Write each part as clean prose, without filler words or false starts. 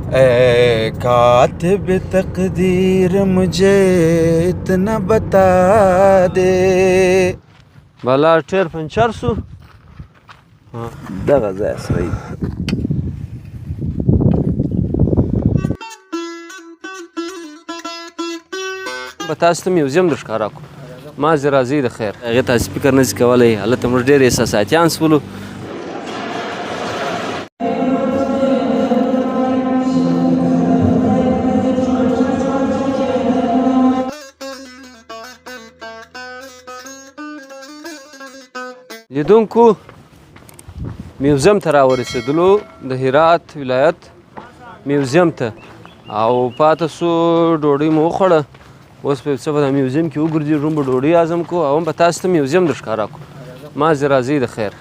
ऐ कातिब तकदीर मुझे इतना बता दे. بالا ټیر پنچر شو. دغه ځای صحیح ده. به تاسو ته میوزیم در ښکاره کړو. مازې راځئ د خیر هغې تاسې فکر نه شي کولی. هلته موږ ډېر احساساتیان شولو. لیدونکو میوزیم ته راورسېدلو د هرات ولایت میوزیم ته او پاته سو ډوډۍ مو وخوړه. اوس به څه په دا میوزیم کې وګرځېږو به ډوډۍ هضم کړو او هم به تاسو ته میوزیم در ښکاره کړو. مازې راځئ د خیر.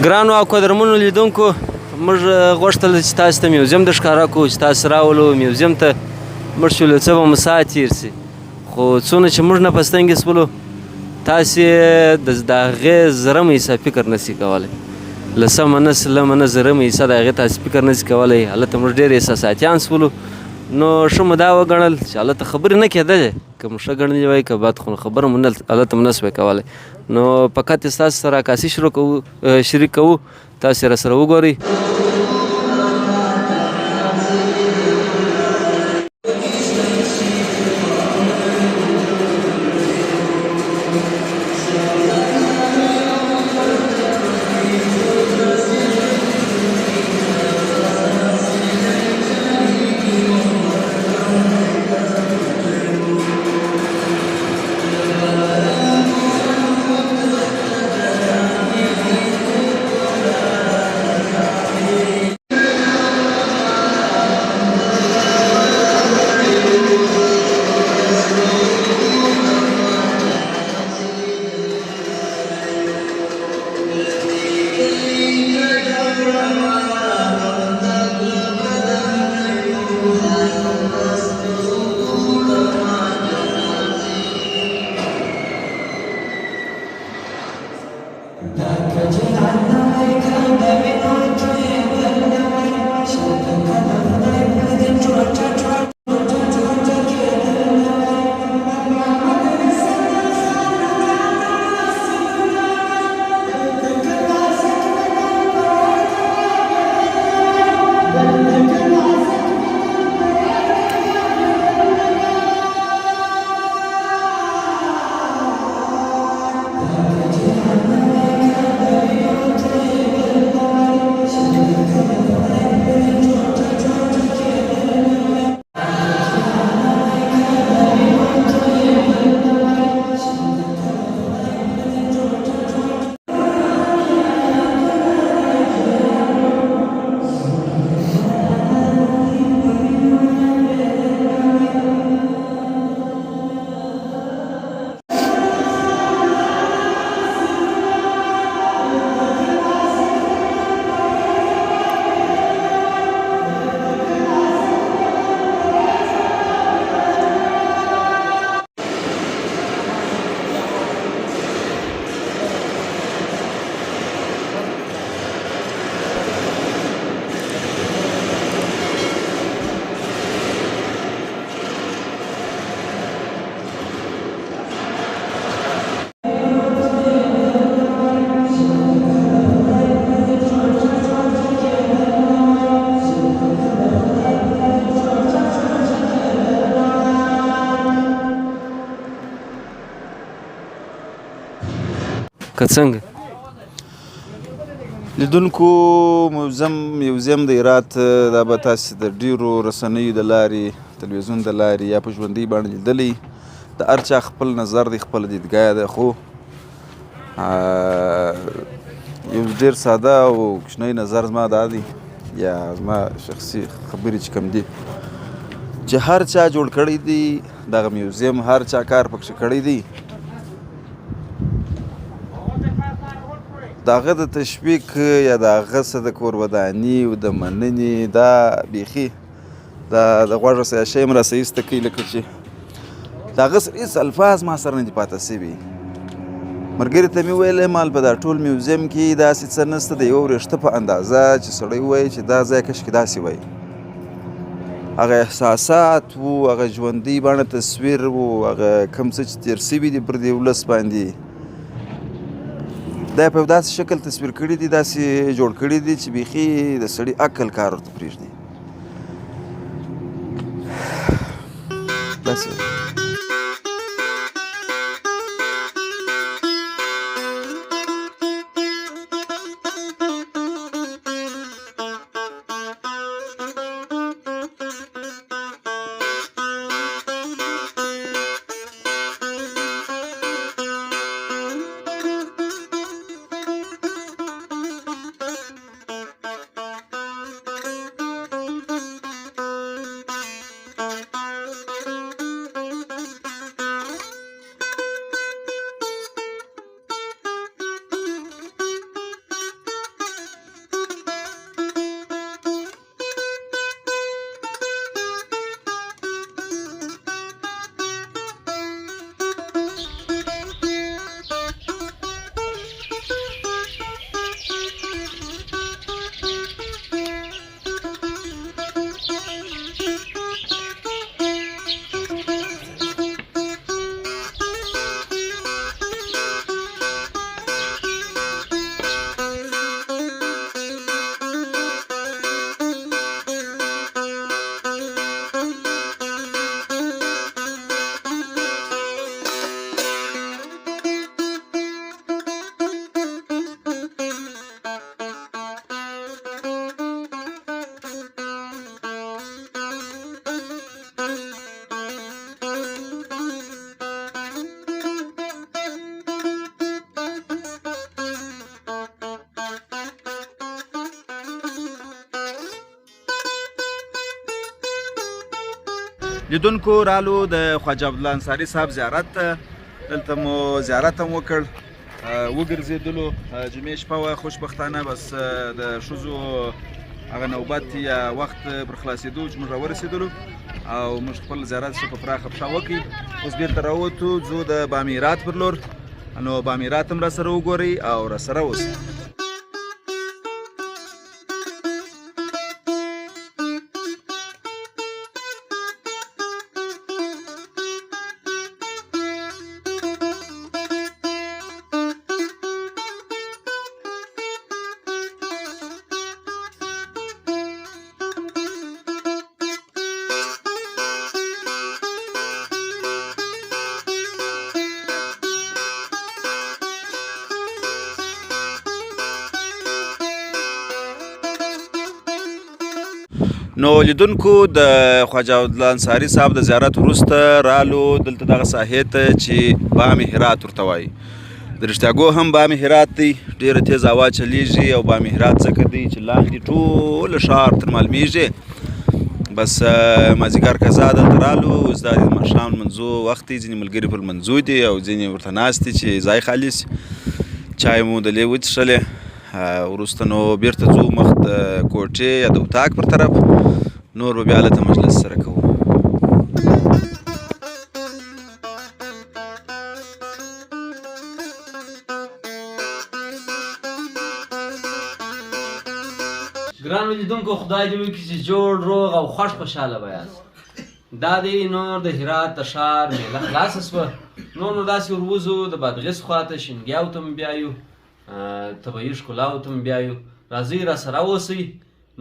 ګرانو او قدرمنو لیدونکو موږ غوښتل چې تاسو ته میوزیم در ښکاره کړو چې تاسو راولو میوزیم ته. موږ شولو څه به مو ساعت تېر سي خو څونه چې موږ نه په ستنګې شولو تاسې د هغې زرمه حصه فکر نه شي کولی. لسمه نه سلمه نه زرمه حصه د هغې تاسې فکر نه شي کولی. هلته موږ ډېر احساساتیان شولو نو ښه مو دا وګڼل چې هلته خبرې نه کېدلې. که مو ښه ګڼلې وای که بد خو خبره مو هلته مو نه شوی کولی. نو فقط ستاسو سره عکاسي شریک کوو تاسې راسره وګورئ. که څنګه؟ لیدونکو میوزیم د هرات دا به تاسې د ډیرو رسنیو د لارې تلویزیون د لارې یا په ژوندۍ بڼه لیدلی د هر چا خپل نظر دی خپله دیدګاه ده خو یو ډیر ساده او کوچنی نظر زما دا دی یا زما شخصي خبرې چې کوم دي چې هر چا جوړ کړی دی دغه میوزیم هر چا کار پکښې کړی دی د هغه د تشویق یا د هغه څه د کور وداني او د مننې دا بیخي د غوږه څه شی م راسه ایسته کوي لکه چې د هغه هېڅ الفاظ ما سره نه دي پاته سوي ملګري ته مې ویلی مال په دا ټول میوزیم کې داسې څه نشته د یو وریښته په اندازه چې سړی ووایي چې دا ځای کشکې داسې وای هغه احساسات وو هغه ژوندۍ بڼه تصویر وو هغه کوم څه چې تېر سوي دي پر دې ولس باندې دا په یو داسې شکل تصویر کړي دي داسې جوړ کړي دي چې بیخي د سړي عقل کار ورته پرېږدي داسې لیدونکو رالو د خواجه عبدالله انصاري صاحب زیارت ته دلته مو زیارت هم وکړ وګرځېدلو جمعې شپه وه خوشبختانه بس د ښځو هغه نوبت یا وخت پر خلاصېدو چې موږ راورسېدلو او موږ خپل زیارت ښه په پراخه پښه وکړ اوس بېرته راووتو ځو د بام هرات پر لور نو بام هرات هم راسره وګورئ او راسره اوسئ نو لیدونکو د خواجه عبدالله انصاري صاحب د زیارت وروسته رالو دلته دغه ساحې ته چې بام هرات ورته وایي د رښتیاګو هم بام هرات دی ډېره تیز هوا چلیږي او بام هرات ځکه دی چې لاندې ټوله ښار تر معلومیږي بس مازدیګر قضا دلته رالو اوس دا د ماښام لمنځو وخت دی ځینې ملګري پر لمنځو دي او ځینې ورته ناست دي چې ځای خالي سي چای مو دلې وڅښلې وروسته نو بیرته ځو مخ د کوټې یا د اتاق پر طرف نور به بیا هلته مجلس سره کوو ګرانو لیدونکو خدای دې وکړي چې جوړ روغ او خوښ خوشحاله به یاست دا دی نور د هرات د ښار میله خلاصه شوه نور نو داسې وروځو د بادغیس خواته شینګیاو ته م بیایو طبیعي ښکلاو ته م بیایو راځئ راسره اوسئ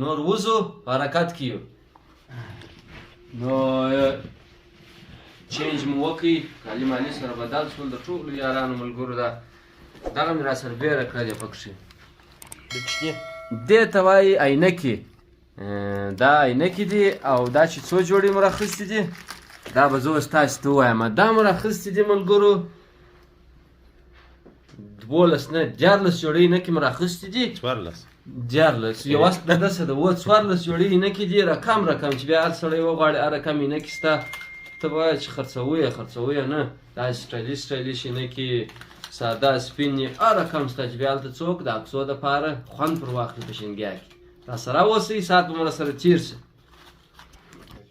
نور وځو په حرکت کې یو نو چینج مو وکړئ کالي مالي سره بدل شول د ټولو یارانو ملګرو ده دغه مې راسره بیره کړلې پکښې د چیني دې ته وایي عینکې دا عینکې دي او دا چې څو جوړې مو راخیستې دي دا به زه اوس تاسې ته ووایم دا مو راخیستې دي ملګرو 12 نه 14 جوړې عینکې مو راخیستې دي 14 یوه داسې ده 14 جوړې عینکې دي رقم چې بیا هر سړی وغواړي هر رقم عینکې شته ته به وایه چې خرڅوو یې نه داسې سټایلیش عینکې ساده سپین یې هر رقم شته چې بیا هلته څوک د عکسو دپاره خوند پر واخلي په شینګیا کې راسره اوسئ ساعت به مو راسره تېر شي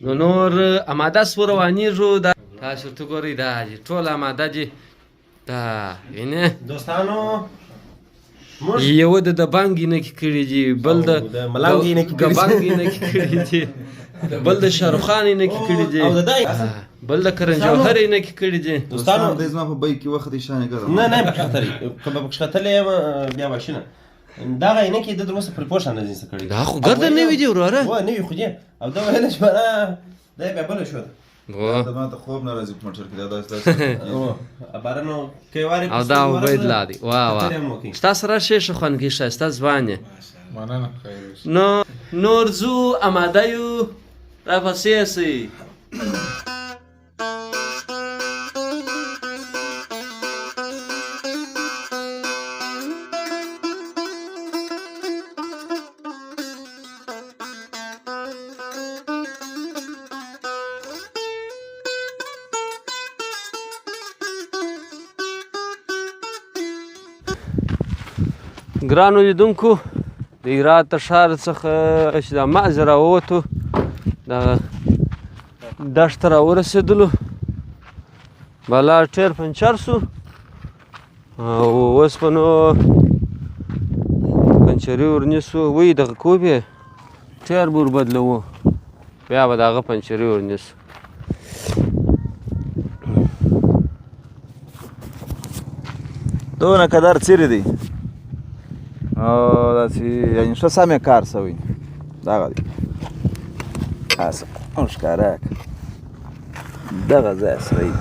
نو نور اماده سو روانېږو دا تاسو ورته ګورئ دا دي ټول اماده دي دا وینې دوستانو یو د بانګ عینکې کړي دي بل د ملنګ عینکې ګبنګ عینکې کړي دي بل د شاروخ خان عینکې کړي دي بل د کرن جوهر عینکې کړي دي دوستانو د زما په بیک کې وخت شانې کړم نه په خطرې که به پکښې ختلی یم بیا ماشینه دغه عینکې د تر اوسه پرې پوښ نه دي څه کړي دا خو ګرده نوي دي وروره نوي خو دي او دا ویله چې بله دا بیا بله شو دا ما ته خوب نه راځي په موټر کې دا داسې بارانو که وارې او دا عبید الله دی واه ستا سره ښې ښه خوند کوي ښایسته ځوان یې مننه نو نور ځو اماده یو راپسې سئ ګرانو لیدونکو د هرات د ښار څخه چې دا مغز راووتو دغه دښته راورسېدلو بالا ټیر پنچر سو او اوسپنو پنچري ورنیسو وی دغه کوبې ټیر به وربدلوو بیا به د هغه پنچري ورنیسو دونه قدر څیرې دی او داسې یعنې ښه سم یې کار شوی دغه دی هسه ښکاره کړه دغه ځای صحیح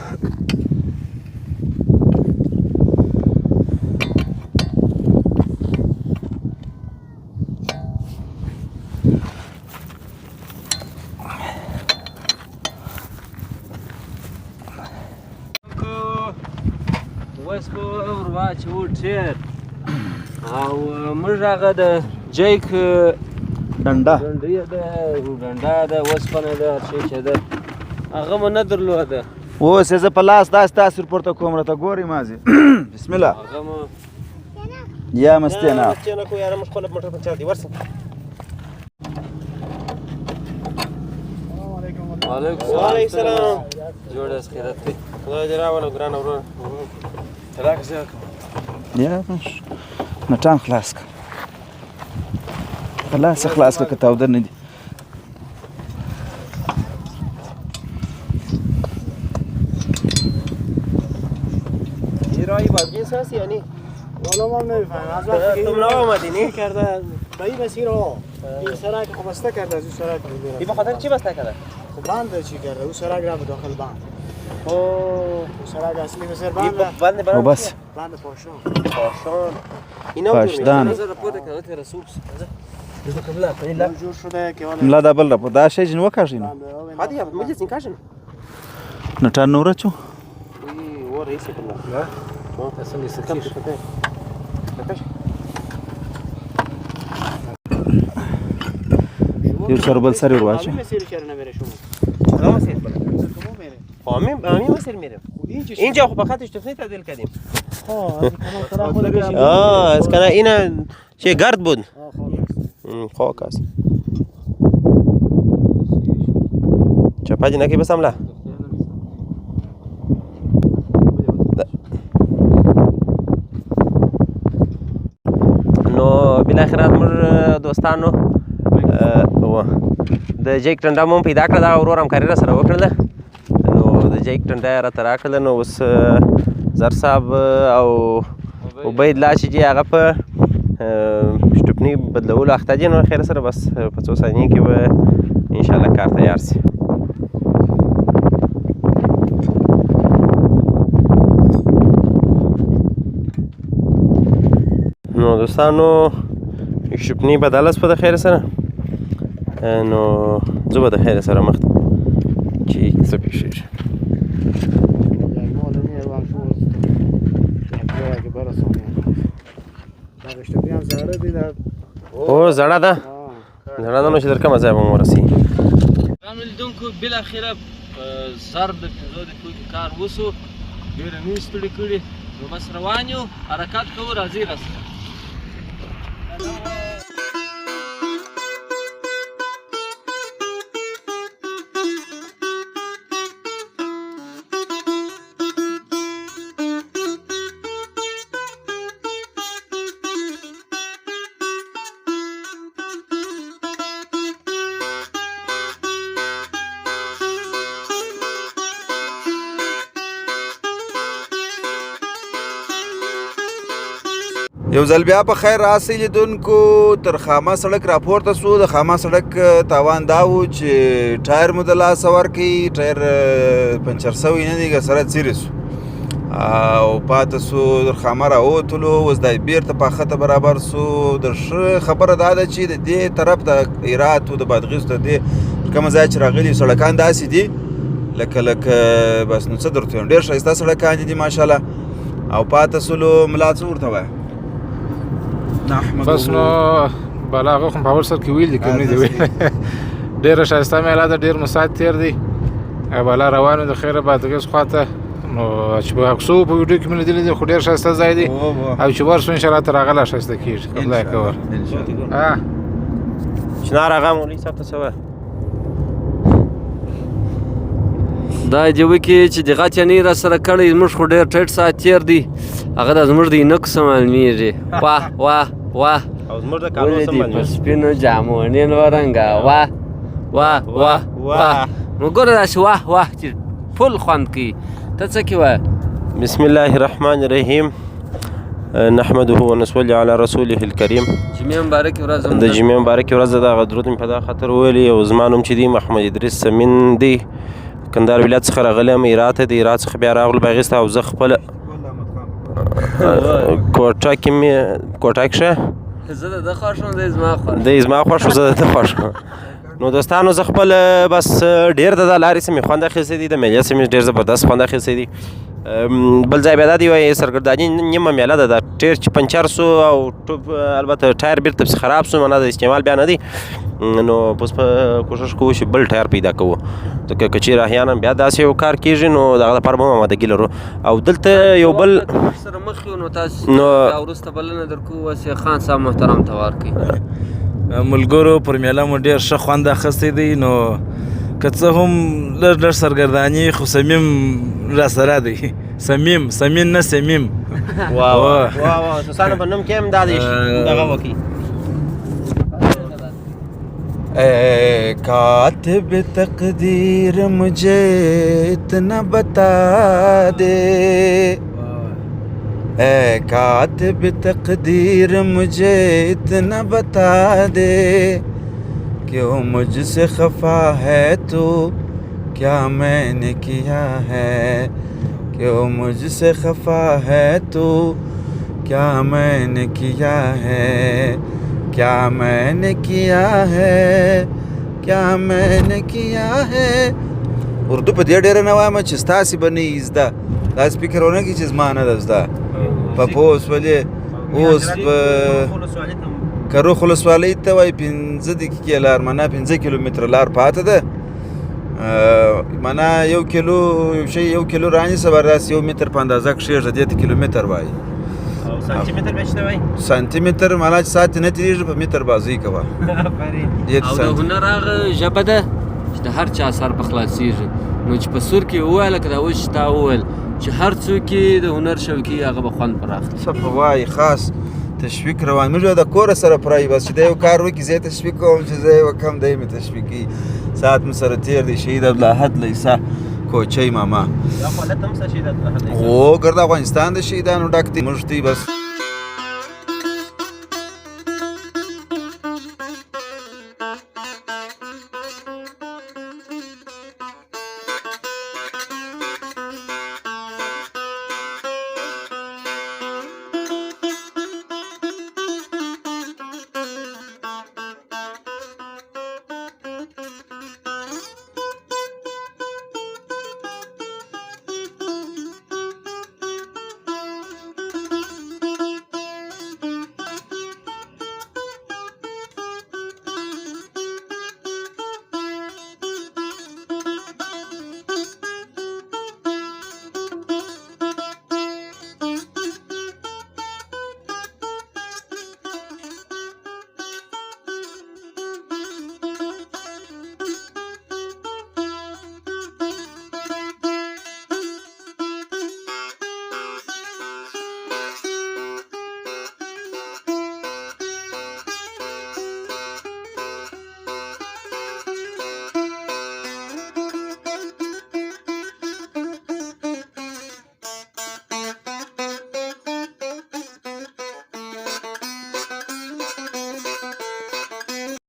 اوس به ور واچوو ټیر او موږ هغه د جیک ډنډه ډنډه ده اوسپنه ده هر شی چې ده هغه مو نه درلوده اوس یې زه په لاس داسې تاسې ورپورته کوم راته ګورئ مازې بسم الله هغه مو یا مستې نه مستې نه کوو یاره موږ خپله موټر پنچر دی ورسه وعلیکم السلام جوړ یاست خیرات دی خدای دې راوله ګرانه وروره یا نټان خلاص کړه په لاس یې خلاص کړه که تاوده نه دي ایرایی بازگی ساسی یعنی والا ما نمیفهمیم از وقتی تم نوا آمدینی؟ کرده به این مسیر ها این سرک خب بسته کرده از اون سرک میره این بخاطر چی بسته کرده؟ خب بند چی کرده اون سرک را به داخل بند اوه اون سرک اصلی مثل این بند بند او برام بس بند پاشون پاشان اینا پاشدان جور شده که ملا دا بل راپور دا شی جن وکاږي نو هادي يا مجلس نكاشن نټان نوره چو هو رئيس كله تاسو كم سکیش فتاه یو سر بل سر ور واچو مسیر کرده نمیره شما لا مسير بلا کدوم میره امين مسير ميرم اینجا خب خاطرش تفنی تعدیل کردیم از کنه اینا چه گرد بود خاک است چپاجی نکی بسم له نو بالاخره موږ دوستانو د جیک ټنډه مو پیدا کړه دا ورور همکاري را سره وکړله نو د جیک ټنډه یې راته راکړله نو اوس زر صاحب او عبید الله چې دي هغه په شټوپني بدلولو اخته دي نو خیر سره بس په څو ثانیې کې به انشاءالله کار تیار شي نو دوستانو شپنی بدل است په د خیر سره نو زه به د خیر سره مخ ته چې څه پیښیږي او زړه ده نو چې در کومه ځای به مو ورسي ګرانو لیدونکو بالاخره په سر د 5 دقیقو کار وسو ډېره مې ستړي کړي نو بس روان یو حرکت کوو راځئ راسره یو ځل بیا په خیر راسئ لیدونکو تر خامه سړک راپورته سو د خامه سړک تاوان دا و چې ټایر مو د لاسه ورکړي ټایر پنچر سوی نه دی سره څیرې سو او پاته سو در خامه راوتلو اوس دا بیرته پاخته برابر سو د ښه خبره دا ده چې د دې طرف د هرات و د بادغیس د دې کومه ځای چې راغلي سړکان داسې دي لکه بس نو څه درته وایم ډېر ښایسته سړکان دي ماشاءالله او پاته سولو ملا څه ورته وایه بس نو بالا هغه خو په اول سر کې ویل دي کوم نه دی ډېره ښایسته میله ده ډېر مساعد تېر دی بالا روانو د خیره بادغیس خواته نو چې په اکسو په ویډیو کې مې لیدلی دی خو ډېر ښایسته ځای دی او چې ورسو انشاءالله تر هغه لا ښایسته کېږي خدای کور چنار هغه مولوي صاحب ته څه وایه دا جوه کې چې دغه چنې را سره کړی زموږ خو ډېر ټیټ ساعت تېر دی هغه د زموږ د اینکو څه معلومېږي واه واه واه او زموږ د کالو څه ولې په سپینو جامو نین ورنګه واه واه واه واه نو ګوره داسې واه واه چې فل خوند کوي ته څه کې وایه بسم الله الرحمن الرحیم نحمده ونصلي على رسوله الكريم جمعه مبارکې ورځ د جمعې مبارکې ورځ ده دغه درود مې په دغه خاطر ویلي او زما نوم چې دی محمد ادریس سمین دی کندهار ولایت څخه راغلی یم هرات د هرات څخه بیا راغلو بغیس ته او زه خپله کوټه کې مې کوټه کښې زه د ده خوښ وم دی زما خوښ دی زما خوښ و زه د ده خوښ وم نو دوستانو زه خپل بس ډېر د دا لارې څه مې خوند اخیستی دی د میلې څه مې ډېر زبردست خوند اخیستی دی بل ځای بیا دا دی وایي سرګرداني نیمه میله ده دا ټیر چې پنچر سو او ټوپ البته ټایر بیرته پسې خراب سو معنا د استعمال بیا نه دی نو اوس په کوشش کوو چې بل ټایر پیدا کوو ځکه که چېرې احیانا بیا داسې یو کار کېږي نو د هغه لپاره به هم امادګي لرو او دلته یو بل سره مخ یو نو تاسو بیا وروسته بلنه درکوو واسې خان صاحب محترم ته ورکړئ ملګرو پر میله مو ډېر ښه خوند اخیستی دی نو که څه هم لږ لږ سرګرداني خو صمیم را سره دی صمیم نه صمیم واو دوستانو په نوم کې هم دا دی دغه وکړي اے کاتب تقدیر مجھے اتنا بتا دے اے کاتب تقدیر مجھے اتنا بتا دے کیوں مجھ سے خفا ہے تو کیا میں نے کیا ہے کیوں مجھ سے خفا ہے تو کیا میں نے کیا ہے کیا میں نے کیا ہے کیا میں نے کیا ہے اردو په دې ډېره نه وایم چې ستاسې به نه یي زده داسې فکر ونه کړي چې زما نه ده زده په پوس ولې اوس په کروخ ولسوالۍ ته وایي 5 دقیقې لار معنا 5 کیلومتره لار پاته ده معنا 1 کیلو یو کیلو رانیسه بر داسې 1 متر په اندازه کښېږده دې ته کیلومتر وایي سانتیمتر به شته وایي سانتیمتر معنا چې ساعت نه تېرېږي په متر بازۍ کوه او د هنر هغه ژبه ده چې د هر چا سر په خلاصېږي نو چې په سور کې وویل لکه دا اوس چې تا وویل چې هر څوک یې د هنر شوقي هغه به خوند پر اخلي څه په وایي خاص تشویق روان موږ د کوره سره پرایي بس چې دا یو کار وکړي زه یې تشویق کوم چې زه یې وکړم دی مې تشویق کوي ساعت مې سره تېر دی شهید عبدالاحد لیسا کوچۍ ماما دا خو هلته هم شته شهید عبدالاحد لیسا هو ګرد افغانستان د شهیدانو ډک دی موږ دی بس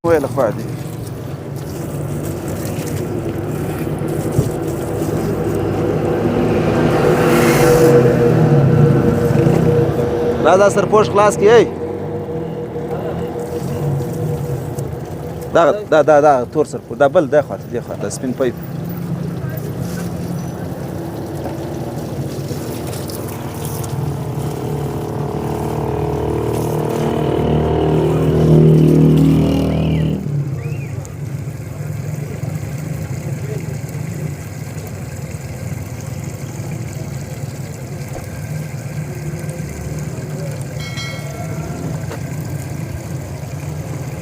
ویل خوا دي دا سرپوش خلاص کړئ دا تور سرپوش دا بل دی خواته دې خواته سپین پیپ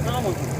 Vamos.